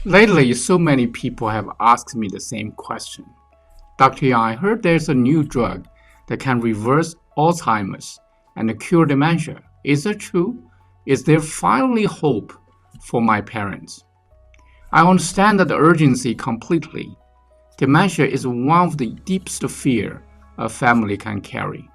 Lately, so many people have asked me the same question. Dr. Yang, I heard there's a new drug that can reverse Alzheimer's and cure dementia. Is that true? Is there finally hope for my parents? I understand that urgency completely. Dementia is one of the deepest fear a family can carry.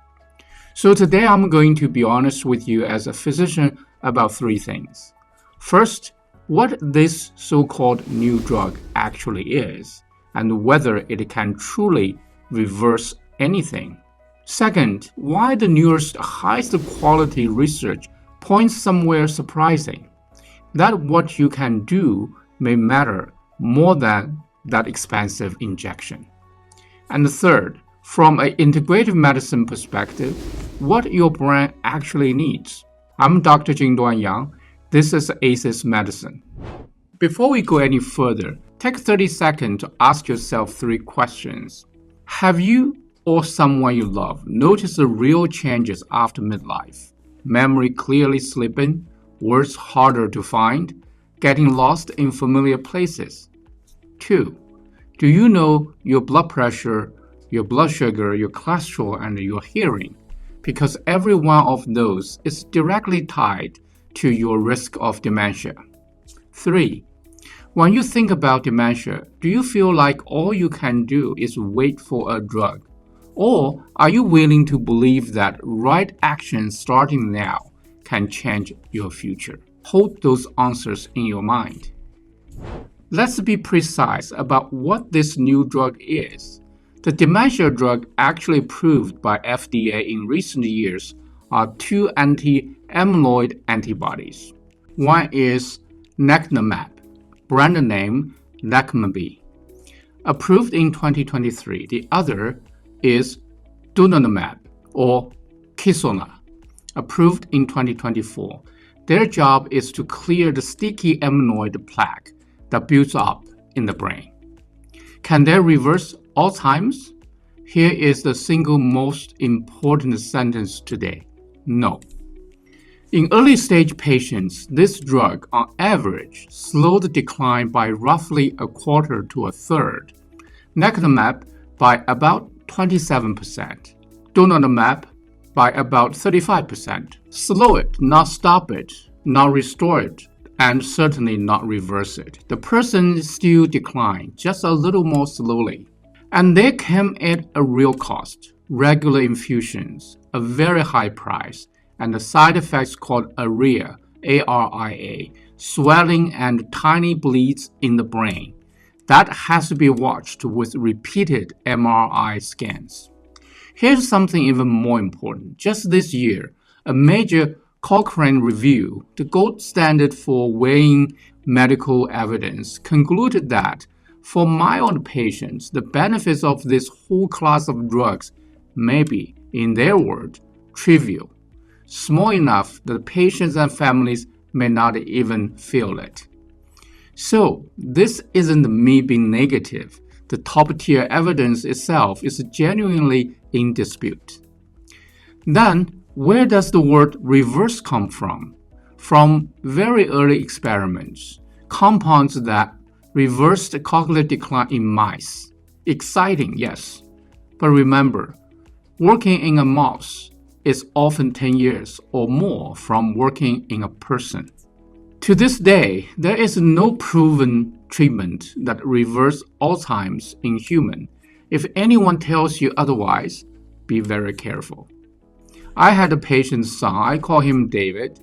So today I'm going to be honest with you as a physician about three things. First, what this so-called new drug actually is, and whether it can truly reverse anything. Second, why the newest, highest quality research points somewhere surprising, that what you can do may matter more than that expensive injection. And third, from an integrative medicine perspective, what your brain actually needs. I'm Dr. Jingduan Yang. This is ACES Medicine. Before we go any further, take 30 seconds to ask yourself three questions. Have you or someone you love noticed the real changes after midlife? Memory clearly slipping, words harder to find, getting lost in familiar places? 2. Do you know your blood pressure, your blood sugar, your cholesterol, and your hearing? Because every one of those is directly tied to your risk of dementia. 3. When you think about dementia, do you feel like all you can do is wait for a drug? Or are you willing to believe that right action starting now can change your future? Hold those answers in your mind. Let's be precise about what this new drug is. The dementia drug actually approved by FDA in recent years are two anti-amyloid antibodies. One is lecanemab, brand name lecanemab, approved in 2023. The other is donanemab or Kisunla, approved in 2024. Their job is to clear the sticky amyloid plaque that builds up in the brain. Can they reverse Alzheimer's? Here is the single most important sentence today. No. In early stage patients, this drug on average slowed the decline by roughly a quarter to a third. Lecanemab by about 27%. Donanemab by about 35%. Slow it, not stop it, not restore it, and certainly not reverse it. The person still declined, just a little more slowly. And they came at a real cost. Regular infusions, a very high price, and the side effects called ARIA, A-R-I-A, swelling and tiny bleeds in the brain. That has to be watched with repeated MRI scans. Here's something even more important. Just this year, a major Cochrane review, the gold standard for weighing medical evidence, concluded that for mild patients, the benefits of this whole class of drugs may be, in their words, trivial, small enough that patients and families may not even feel it. So, this isn't me being negative. The top-tier evidence itself is genuinely in dispute. Then, where does the word reverse come from? From very early experiments, compounds that reversed cognitive decline in mice. Exciting, yes. But remember, working in a mouse is often 10 years or more from working in a person. To this day, there is no proven treatment that reverses Alzheimer's in humans. If anyone tells you otherwise, be very careful. I had a patient's son, I call him David,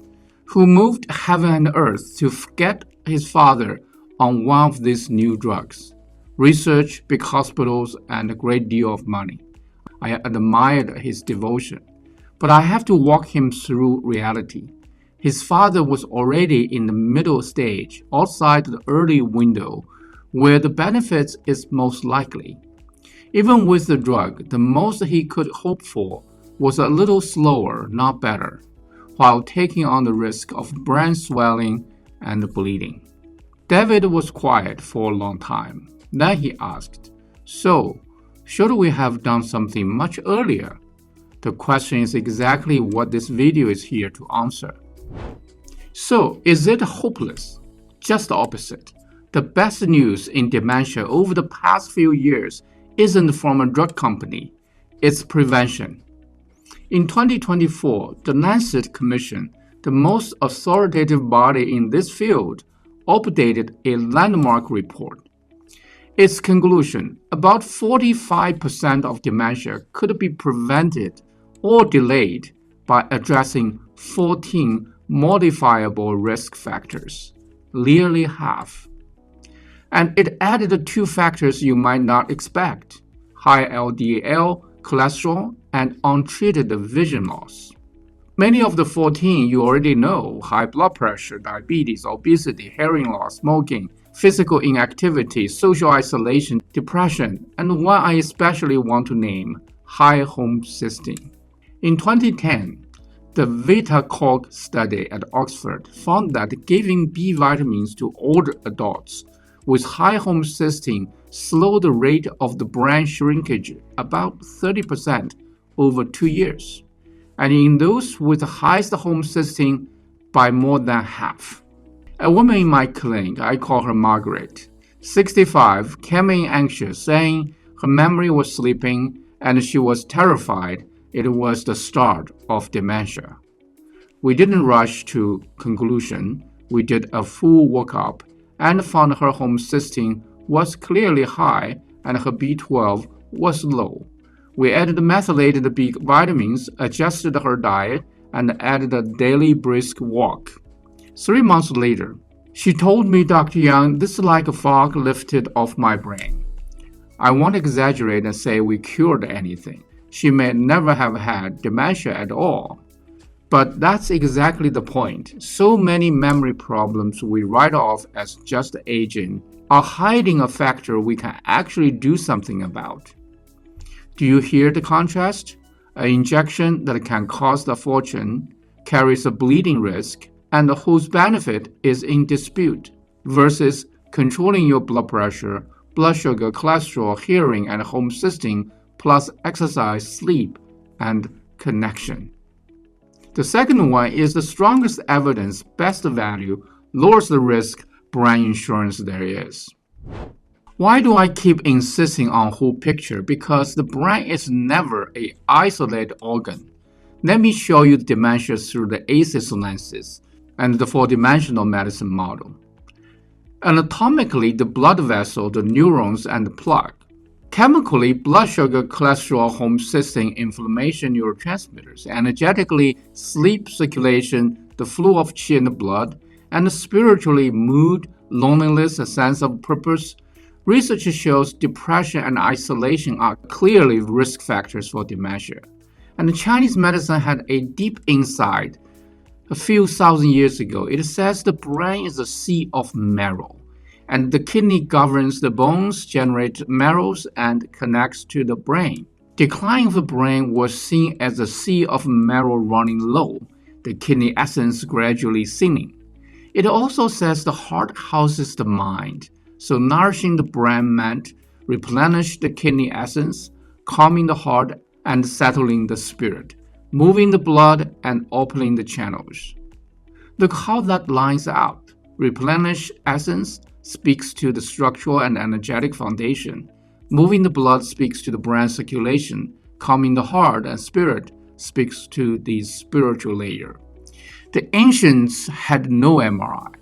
who moved heaven and earth to get his father on one of these new drugs. Research, big hospitals, and a great deal of money. I admired his devotion, but I have to walk him through reality. His father was already in the middle stage, outside the early window, where the benefits is most likely. Even with the drug, the most he could hope for was a little slower, not better, while taking on the risk of brain swelling and bleeding. David was quiet for a long time. Then he asked, "So, should we have done something much earlier?" The question is exactly what this video is here to answer. So, is it hopeless? Just the opposite. The best news in dementia over the past few years isn't from a drug company, it's prevention. In 2024, the Lancet Commission, the most authoritative body in this field, updated a landmark report. Its conclusion: about 45% of dementia could be prevented or delayed by addressing 14 modifiable risk factors, nearly half. And it added 2 factors you might not expect: high LDL cholesterol and untreated vision loss. Many of the 14 you already know: high blood pressure, diabetes, obesity, hearing loss, smoking, physical inactivity, social isolation, depression, and one I especially want to name: high homocysteine. In 2010, the VitaCog study at Oxford found that giving B vitamins to older adults with high homocysteine slowed the rate of the brain shrinkage about 30% over 2 years, and in those with the highest homocysteine by more than half. A woman in my clinic, I call her Margaret, 65, came in anxious, saying her memory was slipping and she was terrified it was the start of dementia. We didn't rush to conclusion. We did a full workup and found her homocysteine was clearly high and her B12 was low. We added methylated B vitamins, adjusted her diet, and added a daily brisk walk. 3 months later, she told me, "Dr. Yang, this is like a fog lifted off my brain." I won't exaggerate and say we cured anything. She may never have had dementia at all. But that's exactly the point. So many memory problems we write off as just aging are hiding a factor we can actually do something about. Do you hear the contrast? An injection that can cost a fortune, carries a bleeding risk, and whose benefit is in dispute, versus controlling your blood pressure, blood sugar, cholesterol, hearing, and homocysteine, plus exercise, sleep, and connection. The second one is the strongest evidence, best value, lowers the risk brain insurance there is. Why do I keep insisting on whole picture? Because the brain is never an isolated organ. Let me show you the dementia through the ACEs lenses and the four-dimensional medicine model. Anatomically, the blood vessel, the neurons, and the plaque. Chemically, blood sugar, cholesterol, homocysteine, inflammation, neurotransmitters. Energetically, sleep, circulation, the flow of qi in the blood. And spiritually, mood, loneliness, a sense of purpose. Research shows depression and isolation are clearly risk factors for dementia. And Chinese medicine had a deep insight a few thousand years ago. It says the brain is a sea of marrow, and the kidney governs the bones, generates marrows, and connects to the brain. Decline of the brain was seen as a sea of marrow running low, the kidney essence gradually thinning. It also says the heart houses the mind, so nourishing the brain meant replenish the kidney essence, calming the heart, and settling the spirit, moving the blood and opening the channels. Look how that lines up. Replenish essence speaks to the structural and energetic foundation. Moving the blood speaks to the brain circulation. Calming the heart and spirit speaks to the spiritual layer. The ancients had no MRI,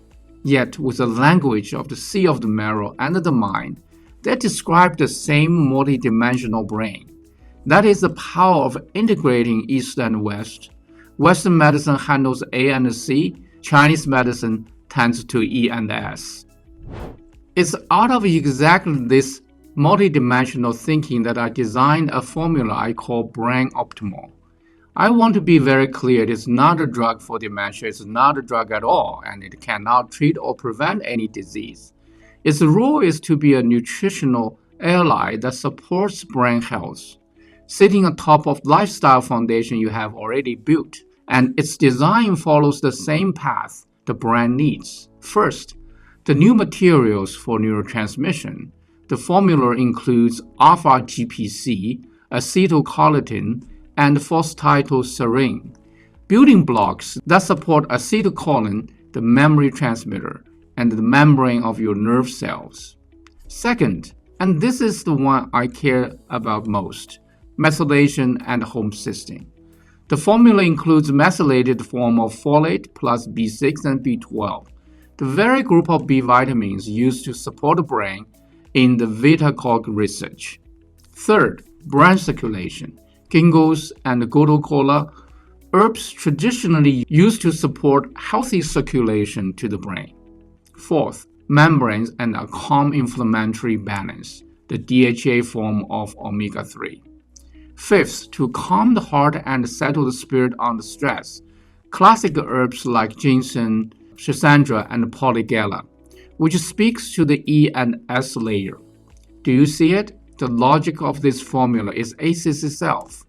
yet with the language of the sea of the marrow and the mind, they described the same multidimensional brain. That is the power of integrating East and West. Western medicine handles A and C. Chinese medicine tends to E and S. It's out of exactly this multidimensional thinking that I designed a formula I call Brain Optimal. I want to be very clear, it is not a drug for dementia, it's not a drug at all, and it cannot treat or prevent any disease. Its role is to be a nutritional ally that supports brain health, sitting on top of lifestyle foundation you have already built, and its design follows the same path the brain needs. First, the new materials for neurotransmission. The formula includes alpha-GPC, acetylcholine, and phosphatidylserine, building blocks that support acetylcholine, the memory transmitter, and the membrane of your nerve cells. Second, and this is the one I care about most, methylation and homocysteine. The formula includes methylated form of folate plus B6 and B12, the very group of B vitamins used to support the brain in the Vita-Cog research. Third, brain circulation. Ginkgos and gotu kola, herbs traditionally used to support healthy circulation to the brain. Fourth, membranes and a calm inflammatory balance, the DHA form of omega-3. Fifth, to calm the heart and settle the spirit under stress, classic herbs like ginseng, schisandra, and polygala, which speaks to the E and S layer. Do you see it? The logic of this formula is ACEs itself,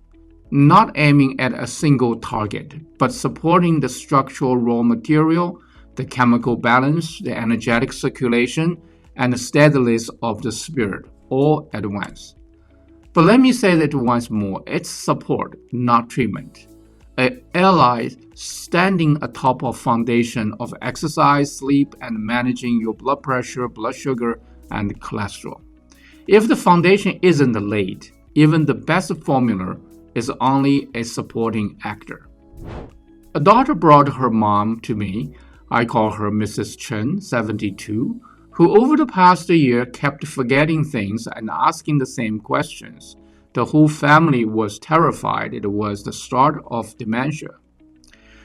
not aiming at a single target, but supporting the structural raw material, the chemical balance, the energetic circulation, and the steadiness of the spirit, all at once. But let me say that once more, it's support, not treatment. An ally standing atop a foundation of exercise, sleep, and managing your blood pressure, blood sugar, and cholesterol. If the foundation isn't laid, even the best formula is only a supporting actor. A daughter brought her mom to me. I call her Mrs. Chen, 72, who over the past year kept forgetting things and asking the same questions. The whole family was terrified it was the start of dementia.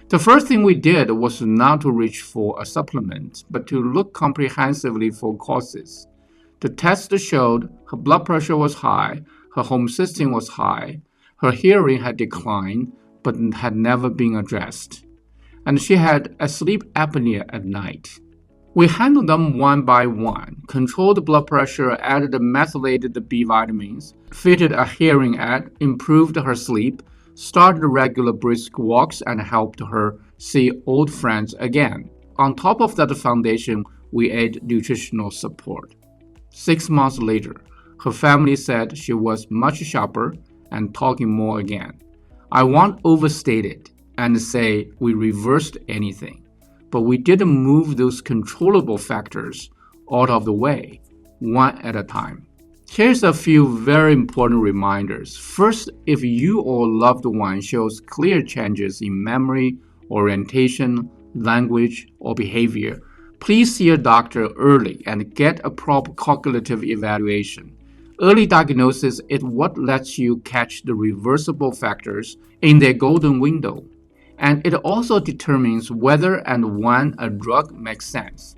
The first thing we did was not to reach for a supplement, but to look comprehensively for causes. The test showed her blood pressure was high, her homocysteine was high, her hearing had declined but had never been addressed, and she had a sleep apnea at night. We handled them one by one, controlled the blood pressure, added the methylated B vitamins, fitted a hearing aid, improved her sleep, started regular brisk walks, and helped her see old friends again. On top of that foundation, we added nutritional support. 6 months later, her family said she was much sharper and talking more again. I won't overstate it and say we reversed anything, but we didn't move those controllable factors out of the way, one at a time. Here's a few very important reminders. First, if you or loved one shows clear changes in memory, orientation, language, or behavior, please see a doctor early and get a proper cognitive evaluation. Early diagnosis is what lets you catch the reversible factors in their golden window, and it also determines whether and when a drug makes sense.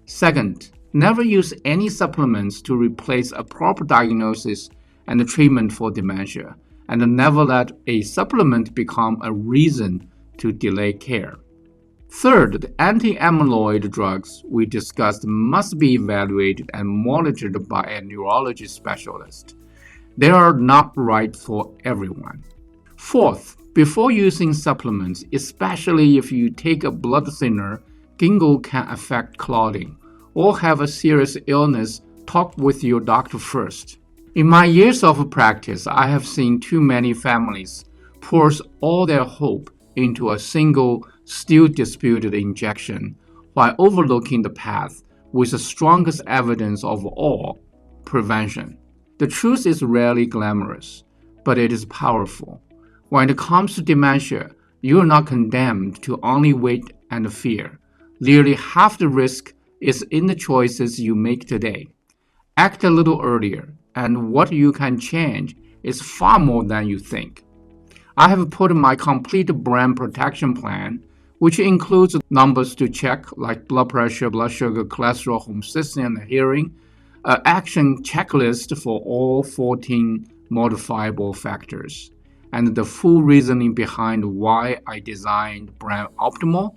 Second, never use any supplements to replace a proper diagnosis and treatment for dementia, and never let a supplement become a reason to delay care. Third, the anti-amyloid drugs we discussed must be evaluated and monitored by a neurology specialist. They are not right for everyone. Fourth, before using supplements, especially if you take a blood thinner, ginkgo can affect clotting, or have a serious illness, talk with your doctor first. In my years of practice, I have seen too many families pour all their hope into a single, still disputed injection, while overlooking the path with the strongest evidence of all, prevention. The truth is rarely glamorous, but it is powerful. When it comes to dementia, you are not condemned to only wait and fear. Nearly half the risk is in the choices you make today. Act a little earlier, and what you can change is far more than you think. I have put my complete brain protection plan, which includes numbers to check like blood pressure, blood sugar, cholesterol, homocysteine, and hearing, an action checklist for all 14 modifiable factors, and the full reasoning behind why I designed Brain Optimal,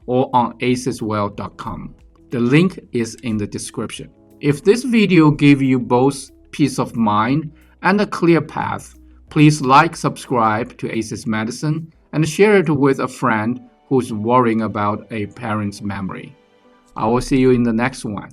or on aceswell.com. The link is in the description. If this video gave you both peace of mind and a clear path, please like, subscribe to ACEs Medicine, and share it with a friend who's worrying about a parent's memory. I will see you in the next one.